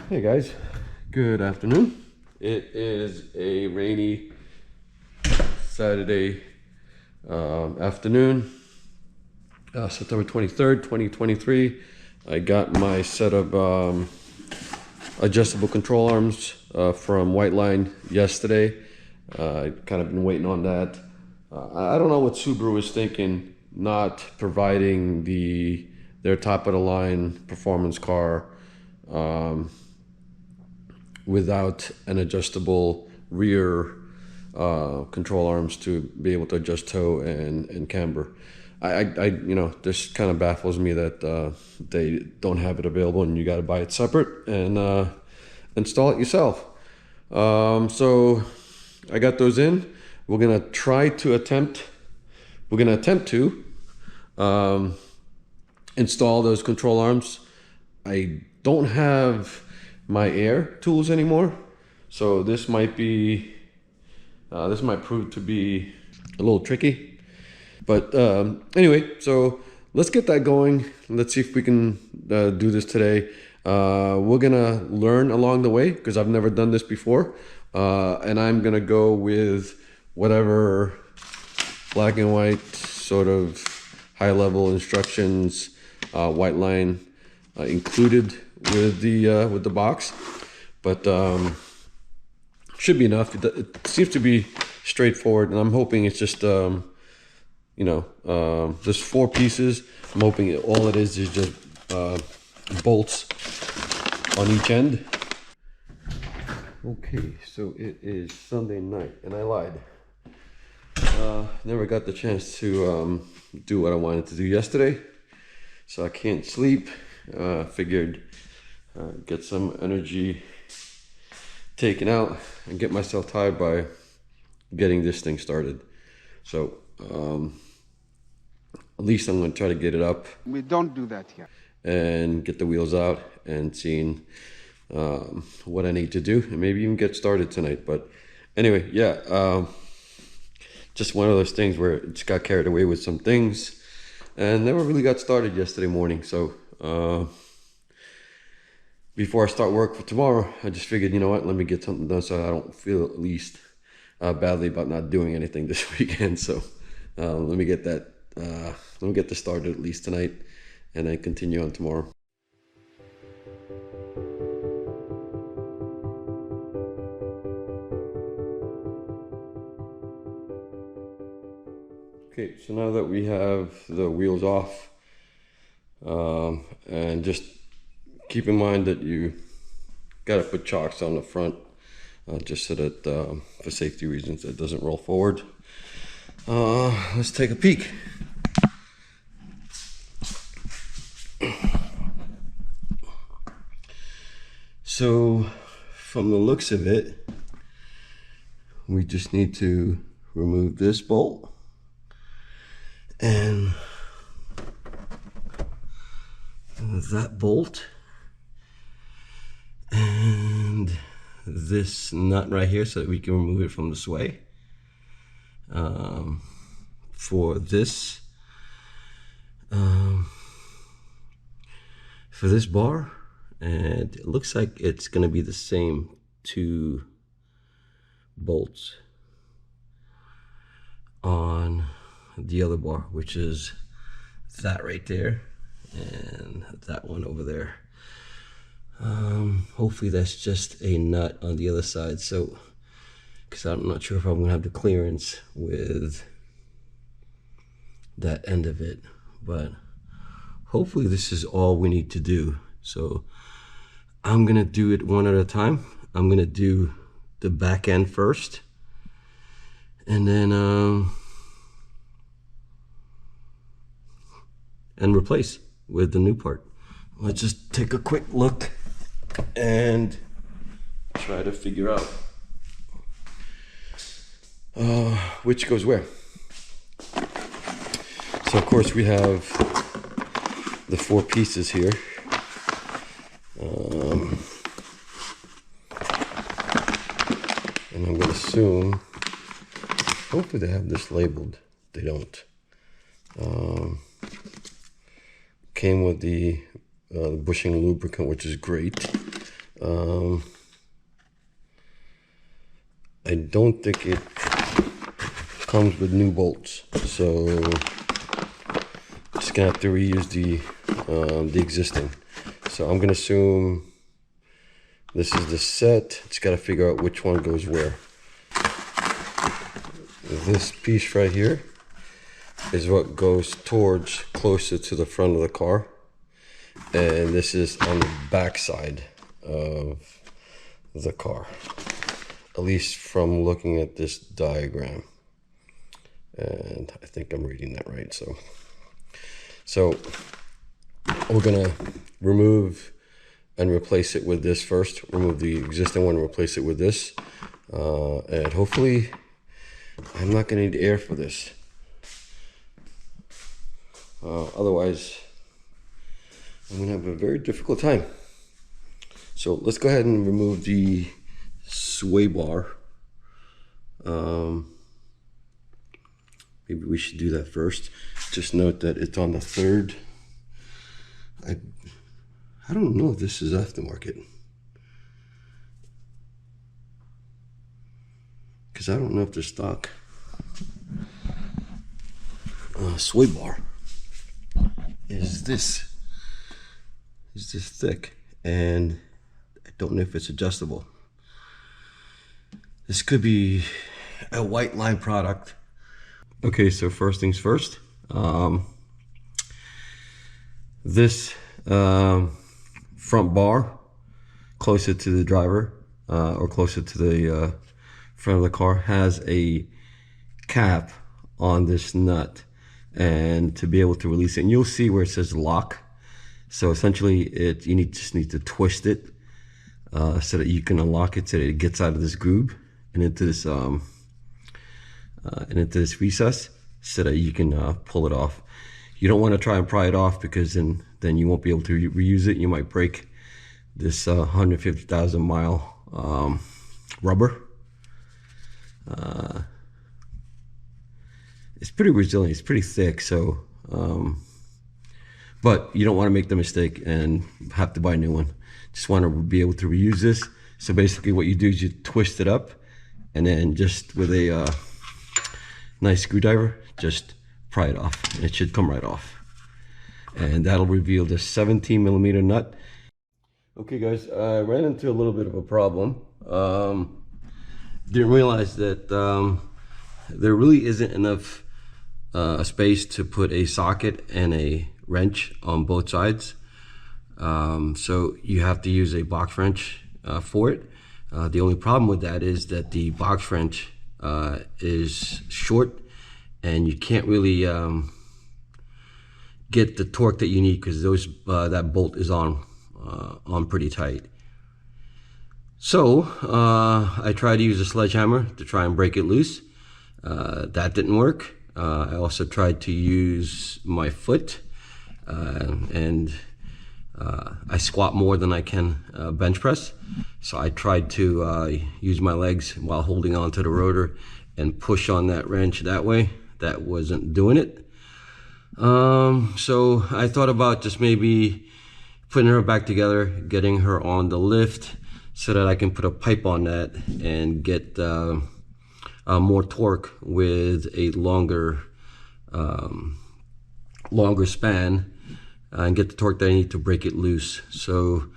Hey guys, good afternoon. It is a rainy Saturday afternoon, September 23rd, 2023. I got my set of adjustable control arms from Whiteline yesterday. I kind of been waiting on that. I don't know what Subaru is thinking, not providing their top of the line performance car without an adjustable rear control arms to be able to adjust tow and camber. This kind of baffles me that they don't have it available and you got to buy it separate and install it yourself. So I got those in. We're gonna attempt to install those control arms. I don't have my air tools anymore, so this might prove to be a little tricky, but anyway, so let's get that going. Let's see if we can do this today. We're gonna learn along the way because I've never done this before, and I'm gonna go with whatever black and white sort of high level instructions, Whiteline included with the box, but should be enough. It seems to be straightforward, and I'm hoping it's just there's 4 pieces. I'm hoping all it is just bolts on each end. Okay, so it is Sunday night, and I lied. Never got the chance to do what I wanted to do yesterday, so I can't sleep. Figured get some energy taken out and get myself tired by getting this thing started. So at least I'm going to try to get it up. We don't do that here. And get the wheels out and seeing what I need to do, and maybe even get started tonight. But anyway, yeah, just one of those things where it just got carried away with some things and never really got started yesterday morning. So before I start work for tomorrow, I just figured, you know what, let me get something done so I don't feel at least badly about not doing anything this weekend. So let me get this started at least tonight, and then continue on tomorrow. Okay, so now that we have the wheels off, and just keep in mind that you got to put chocks on the front, just so that for safety reasons it doesn't roll forward. Let's take a peek. So from the looks of it, we just need to remove this bolt and that bolt and this nut right here so that we can remove it from the sway. For this bar, and it looks like it's going to be the same 2 bolts on the other bar, which is that right there and that one over there. Hopefully that's just a nut on the other side, so because I'm not sure if I'm gonna have the clearance with that end of it, but hopefully this is all we need to do. So I'm gonna do it one at a time. I'm gonna do the back end first, and then and replace with the new part. Let's just take a quick look and try to figure out which goes where. So of course we have the 4 pieces here. And I'm going to assume, hopefully they have this labeled. They don't. Came with the bushing lubricant, which is great. I don't think it comes with new bolts, so just gonna have to reuse the existing. So I'm gonna assume this is the set. Just gotta figure out which one goes where. This piece right here is what goes towards closer to the front of the car, and this is on the back side of the car, at least from looking at this diagram, and I think I'm reading that right. So we're gonna remove and replace it with this first. Remove the existing one and replace it with this, and hopefully I'm not gonna need air for this. Otherwise, I'm gonna have a very difficult time. So let's go ahead and remove the sway bar. Maybe we should do that first. Just note that it's on the third. I don't know if this is aftermarket, because I don't know if they're stock. Sway bar is this thick, and I don't know if it's adjustable. This could be a whiteline product. Okay, so first things first. This front bar closer to the driver, or closer to the front of the car, has a cap on this nut, and to be able to release it, and you'll see where it says lock. So essentially you just need to twist it so that you can unlock it, so that it gets out of this groove and into this recess, so that you can pull it off. You don't want to try and pry it off, because then you won't be able to reuse it. You might break this 150,000 mile rubber. It's pretty resilient, it's pretty thick, so but you don't want to make the mistake and have to buy a new one. Just want to be able to reuse this. So basically what you do is you twist it up, and then just with a nice screwdriver, just pry it off, and it should come right off. And that'll reveal the 17mm nut. Okay guys, I ran into a little bit of a problem. Didn't realize that there really isn't enough space to put a socket and a wrench on both sides. So you have to use a box wrench for it. The only problem with that is that the box wrench is short, and you can't really get the torque that you need, because that bolt is on pretty tight. So I tried to use a sledgehammer to try and break it loose. That didn't work. I also tried to use my foot, and I squat more than I can bench press. So I tried to use my legs while holding onto the rotor and push on that wrench that way. That wasn't doing it. So I thought about just maybe putting her back together, getting her on the lift, so that I can put a pipe on that and get more torque with a longer span, and get the torque that I need to break it loose. So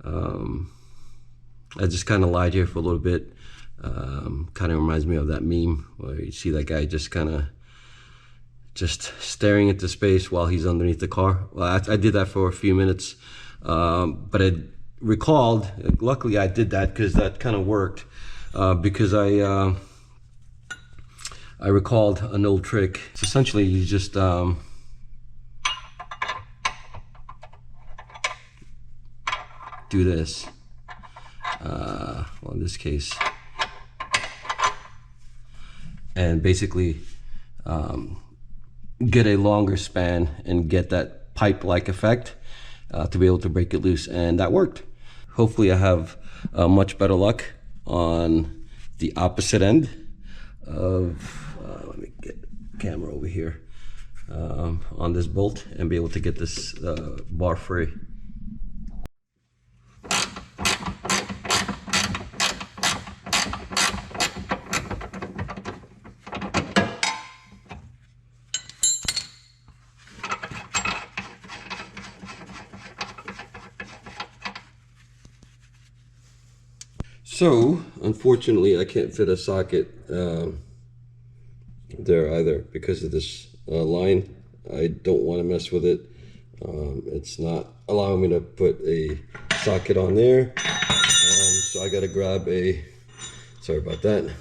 I just kind of lied here for a little bit. Kind of reminds me of that meme where you see that guy just staring into space while he's underneath the car. Well, I did that for a few minutes, but I recalled, luckily I did that because that kind of worked, because I recalled an old trick. So essentially you just do this, well in this case, and basically get a longer span and get that pipe-like effect to be able to break it loose, and that worked. Hopefully I have much better luck on the opposite end of, let me get the camera over here, on this bolt, and be able to get this bar free. So, unfortunately, I can't fit a socket there either because of this line. I don't want to mess with it. It's not allowing me to put a socket on there. So I gotta grab a, sorry about that.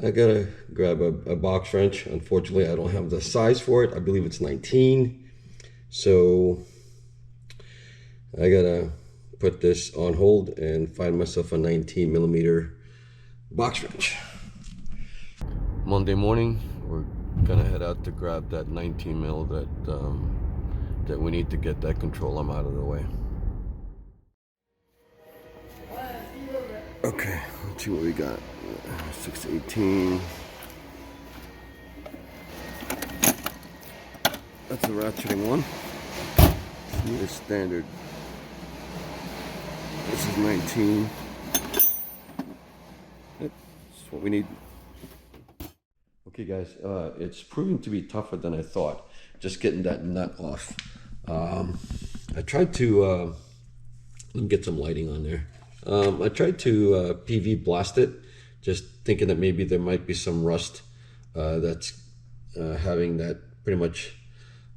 I gotta grab a box wrench. Unfortunately, I don't have the size for it. I believe it's 19. So I gotta put this on hold and find myself a 19 millimeter box wrench. Monday morning, we're gonna head out to grab that 19 mil that we need to get that control arm out of the way. Okay, let's see what we got. 6 to 18. That's a ratcheting one. This is standard. This is 19. Yep, that's what we need. Okay guys, it's proving to be tougher than I thought, just getting that nut off. I tried to, let me get some lighting on there. I tried to PV blast it, just thinking that maybe there might be some rust that's having that pretty much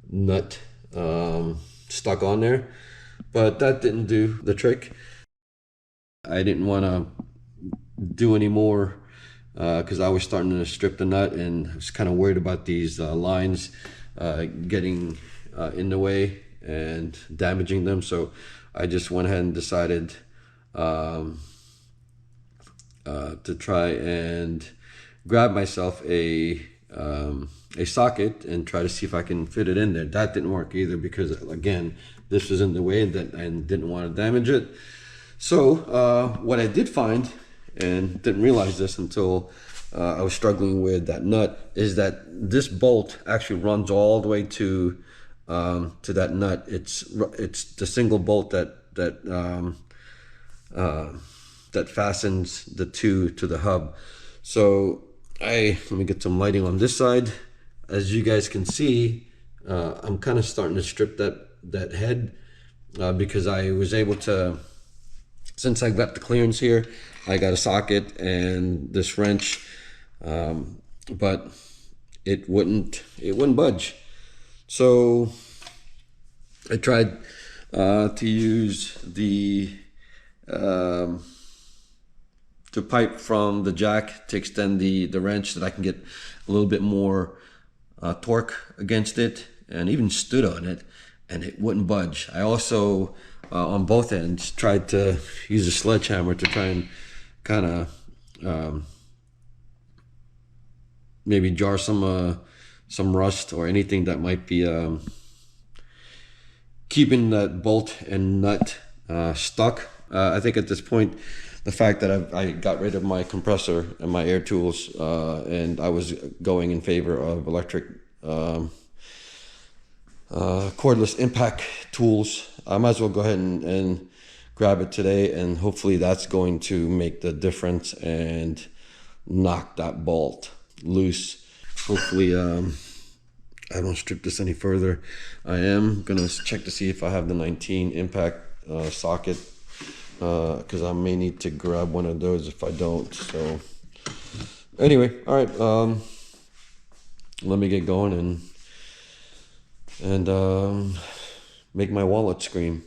nut stuck on there, but that didn't do the trick. I didn't want to do any more because I was starting to strip the nut and I was kind of worried about these lines getting in the way and damaging them. So I just went ahead and decided to try and grab myself a socket and try to see if I can fit it in there. That didn't work either because, again, this was in the way and didn't want to damage it. So what I did find, and didn't realize this until I was struggling with that nut, is that this bolt actually runs all the way to that nut. It's the single bolt that fastens the two to the hub. So let me get some lighting on this side. As you guys can see, I'm kind of starting to strip that head because I was able to, since I got the clearance here, I got a socket and this wrench, but it wouldn't budge. So I tried to use the pipe from the jack to extend the wrench so that I can get a little bit more torque against it, and even stood on it and it wouldn't budge. I also on both ends tried to use a sledgehammer to try and kind of maybe jar some rust or anything that might be keeping that bolt and nut stuck. I think at this point, the fact that I got rid of my compressor and my air tools and I was going in favor of electric cordless impact tools, I might as well go ahead and grab it today, and hopefully that's going to make the difference and knock that bolt loose. Hopefully I don't strip this any further. I am gonna check to see if I have the 19 impact socket, because I may need to grab one of those if I don't. So anyway, all right, let me get going and make my wallet scream.